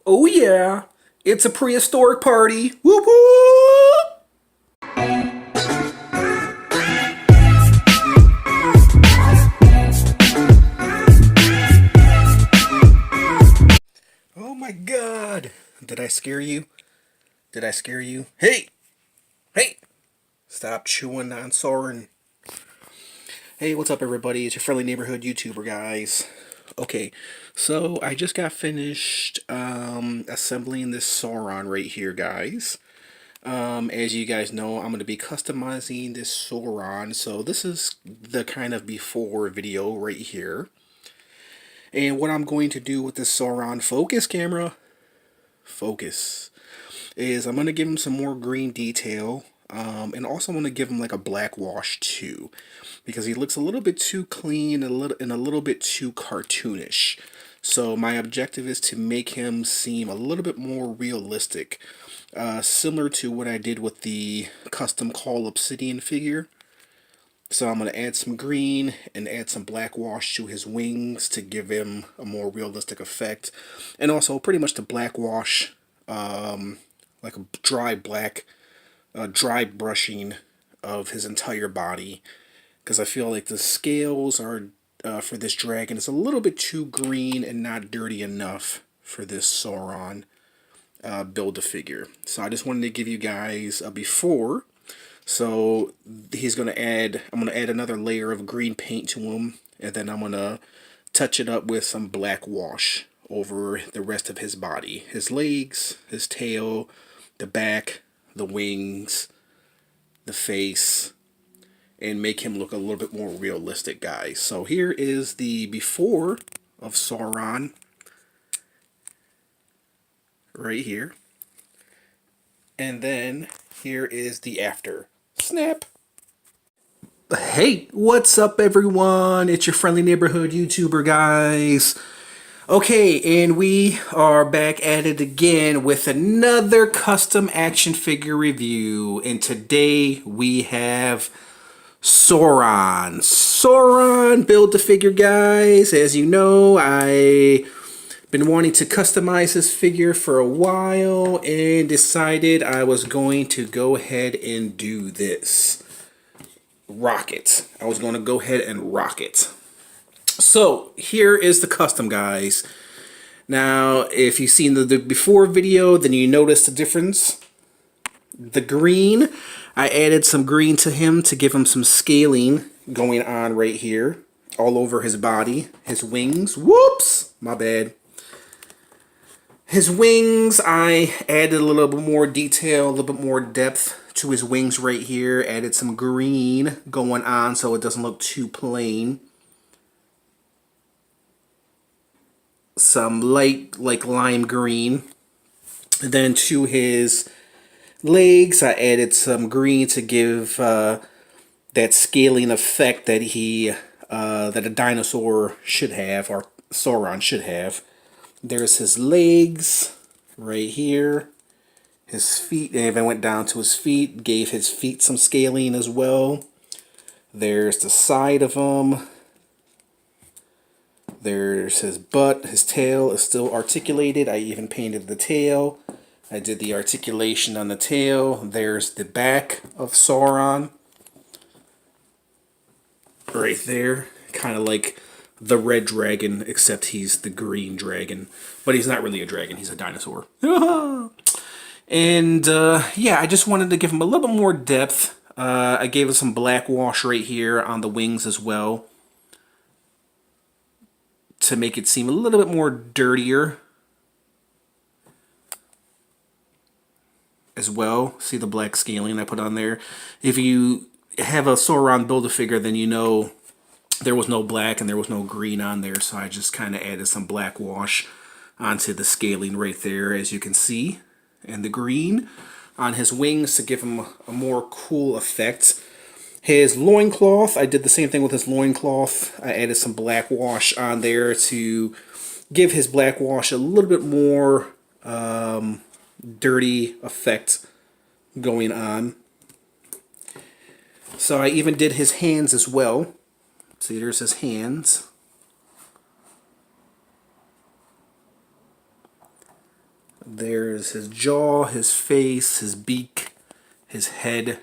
Oh yeah, it's a prehistoric party. Whoop whoop! Oh my god! Did I scare you? Did I scare you? Hey! Hey! Stop chewing on Sauron. Hey, what's up everybody? It's your friendly neighborhood YouTuber, guys. Okay, so I just got finished assembling this Sauron right here, guys. As you guys know, I'm going to be customizing this Sauron. So this is the kind of before video right here. And what I'm going to do with this Sauron focus camera, is I'm going to give him some more green detail. And also I'm going to give him like a black wash too. Because he looks a little bit too clean and a little bit too cartoonish. So my objective is to make him seem a little bit more realistic. Similar to what I did with the custom Call Obsidian figure. So I'm going to add some green and add some black wash to his wings to give him a more realistic effect. And also pretty much the black wash, like a dry brushing of his entire body. Because I feel like the scales are for this dragon is a little bit too green and not dirty enough for this Sauron build-a-figure. So I just wanted to give you guys a before. So I'm going to add another layer of green paint to him, and then I'm going to touch it up with some black wash over the rest of his body. His legs, his tail, the back, the wings, the face, and make him look a little bit more realistic, guys. So here is the before of Sauron right here. And then here is the after. Snap! Hey, what's up everyone? It's your friendly neighborhood YouTuber, guys. Okay, and we are back at it again with another custom action figure review. And today we have Sauron. Sauron Build-A-Figure, guys. As you know, I've been wanting to customize this figure for a while and decided I was going to go ahead and do this. Rock it. I was going to go ahead and rock it. So here is the custom, guys. Now, if you've seen the before video, then you notice the difference. The green, I added some green to him to give him some scaling going on right here. All over his body. His wings. Whoops! My bad. His wings, I added a little bit more detail, a little bit more depth to his wings right here. Added some green going on so it doesn't look too plain. Some light, like lime green. And then to his legs, I added some green to give that scaling effect that that a dinosaur should have, or Sauron should have. There's his legs right here. His feet, and if I went down to his feet, gave his feet some scaling as well. There's the side of him. There's his butt. His tail is still articulated. I even painted the tail. I did the articulation on the tail. There's the back of Sauron. Right there. Kind of like the red dragon, except he's the green dragon. But he's not really a dragon. He's a dinosaur. And yeah, I just wanted to give him a little bit more depth. I gave it some black wash right here on the wings as well, to make it seem a little bit more dirtier as well. See the black scaling I put on there. If you have a Sauron Build-A-Figure, then you know there was no black and there was no green on there, so I just kind of added some black wash onto the scaling right there, as you can see, and the green on his wings to give him a more cool effect. His loincloth, I did the same thing with his loincloth. I added some black wash on there to give his black wash a little bit more dirty effect going on. So I even did his hands as well. See, there's his hands. There's his jaw, his face, his beak, his head.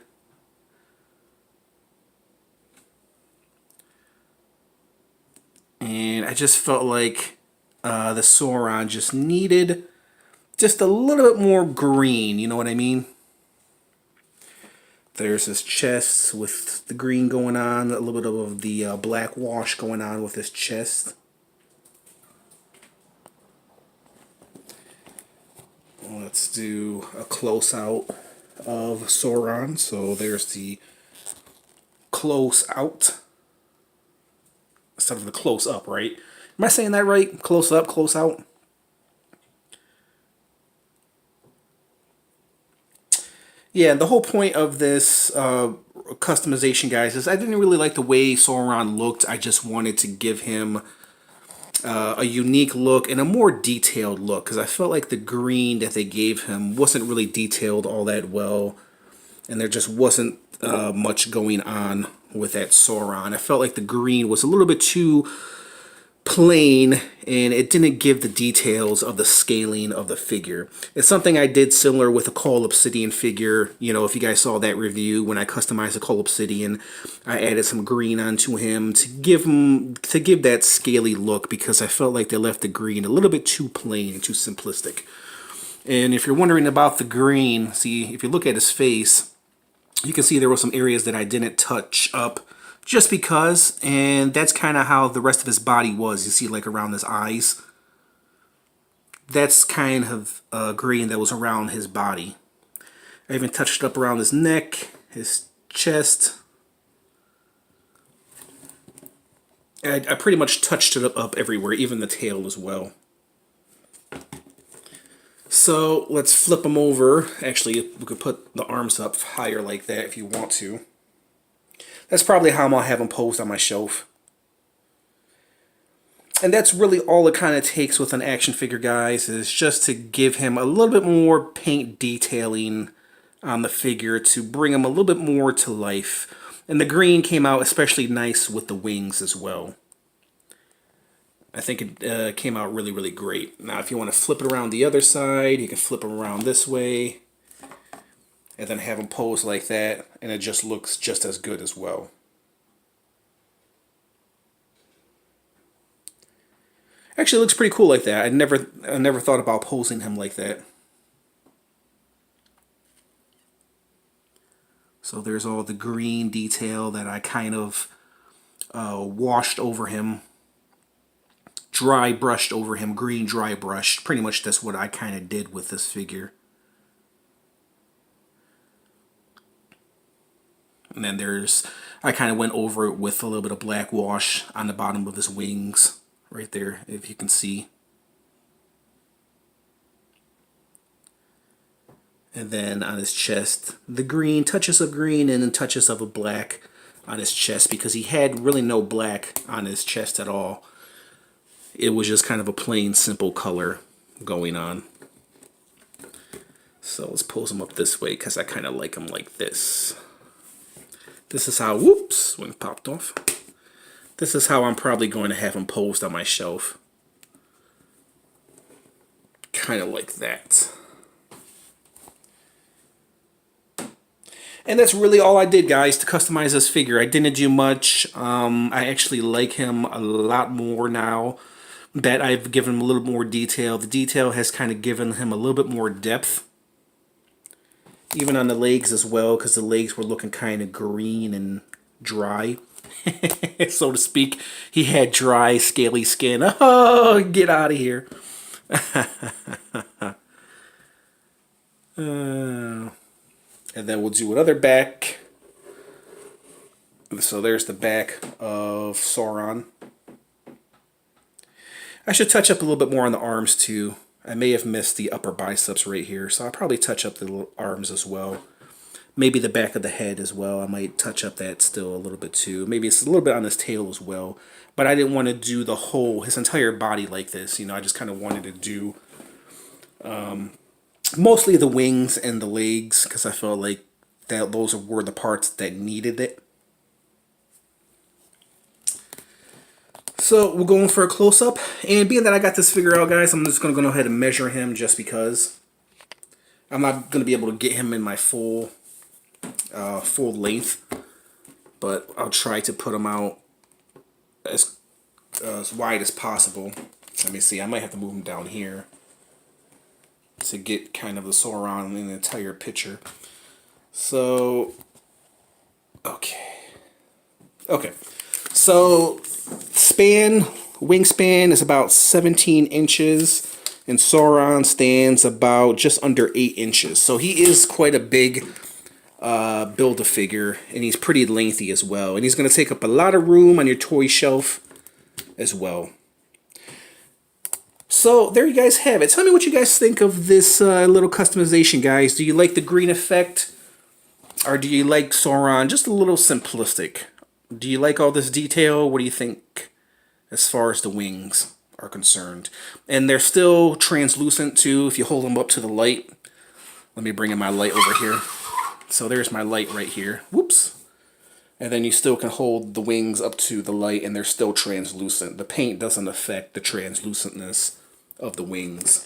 And I just felt like the Sauron just needed just a little bit more green, you know what I mean? There's his chest with the green going on, a little bit of the black wash going on with his chest. Let's do a close out of Sauron. So there's the close out instead of the close up, right? Am I saying that right? Close up, close out? Yeah, the whole point of this customization, guys, is I didn't really like the way Sauron looked. I just wanted to give him a unique look and a more detailed look, because I felt like the green that they gave him wasn't really detailed all that well, and there just wasn't much going on with that Sauron. I felt like the green was a little bit too plain, and it didn't give the details of the scaling of the figure. It's something I did similar with a Call Obsidian figure. You know, if you guys saw that review when I customized the Call Obsidian, I added some green onto him to give that scaly look, because I felt like they left the green a little bit too plain and too simplistic. And if you're wondering about the green, see, if you look at his face, you can see there were some areas that I didn't touch up just because, and that's kind of how the rest of his body was. You see, like around his eyes, that's kind of green that was around his body. I even touched up around his neck, his chest. I pretty much touched it up everywhere, even the tail as well. So let's flip him over. Actually, we could put the arms up higher like that if you want to. That's probably how I'm going to have them posed on my shelf. And that's really all it kind of takes with an action figure, guys, is just to give him a little bit more paint detailing on the figure to bring him a little bit more to life. And the green came out especially nice with the wings as well. I think it came out really, really great. Now, if you want to flip it around the other side, you can flip him around this way, and then have them pose like that, and it just looks just as good as well. Actually, it looks pretty cool like that. I never thought about posing him like that. So there's all the green detail that I kind of washed over him, dry brushed over him, green dry brushed. Pretty much that's what I kind of did with this figure. And then I kind of went over it with a little bit of black wash on the bottom of his wings, right there, if you can see. And then on his chest, the green, touches of green, and then touches of a black on his chest, because he had really no black on his chest at all. It was just kind of a plain, simple color going on. So let's pose him up this way, because I kind of like him like this. This is how, whoops, when it popped off. This is how I'm probably going to have him posed on my shelf. Kind of like that. And that's really all I did, guys, to customize this figure. I didn't do much. I actually like him a lot more now that I've given him a little more detail. The detail has kind of given him a little bit more depth. Even on the legs as well, because the legs were looking kind of green and dry, so to speak. He had dry, scaly skin. Oh, get out of here. And then we'll do another back. So there's the back of Sauron. I should touch up a little bit more on the arms too. I may have missed the upper biceps right here, so I'll probably touch up the arms as well. Maybe the back of the head as well. I might touch up that still a little bit too. Maybe it's a little bit on his tail as well. But I didn't want to do his entire body like this. You know, I just kind of wanted to do mostly the wings and the legs, because I felt like those were the parts that needed it. So we're going for a close-up, and being that I got this figure out, guys, I'm just going to go ahead and measure him just because. I'm not going to be able to get him in my full length, but I'll try to put him out as wide as possible. Let me see, I might have to move him down here to get kind of the Sauron in the entire picture. So, okay. So, wingspan is about 17 inches, and Sauron stands about just under 8 inches. So he is quite a big Build-A-Figure, and he's pretty lengthy as well. And he's going to take up a lot of room on your toy shelf as well. So there you guys have it. Tell me what you guys think of this little customization, guys. Do you like the green effect? Or do you like Sauron just a little simplistic? Do you like all this detail? What do you think as far as the wings are concerned? And they're still translucent too if you hold them up to the light. Let me bring in my light over here. So there's my light right here. Whoops. And then you still can hold the wings up to the light and they're still translucent. The paint doesn't affect the translucentness of the wings.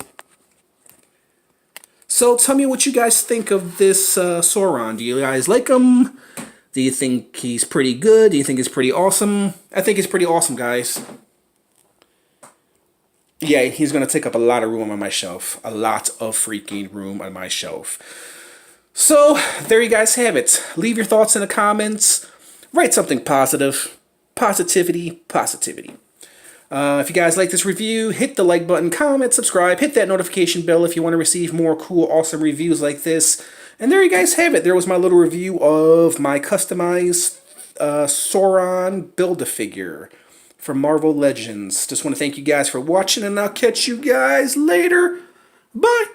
So tell me what you guys think of this Sauron. Do you guys like him? Do you think he's pretty good? Do you think he's pretty awesome? I think he's pretty awesome, guys. Yeah, he's going to take up a lot of room on my shelf. A lot of freaking room on my shelf. So, there you guys have it. Leave your thoughts in the comments. Write something positive. Positivity. If you guys like this review, hit the like button, comment, subscribe, hit that notification bell if you want to receive more cool, awesome reviews like this. And there you guys have it. There was my little review of my customized Sauron Build-A-Figure from Marvel Legends. Just want to thank you guys for watching, and I'll catch you guys later. Bye!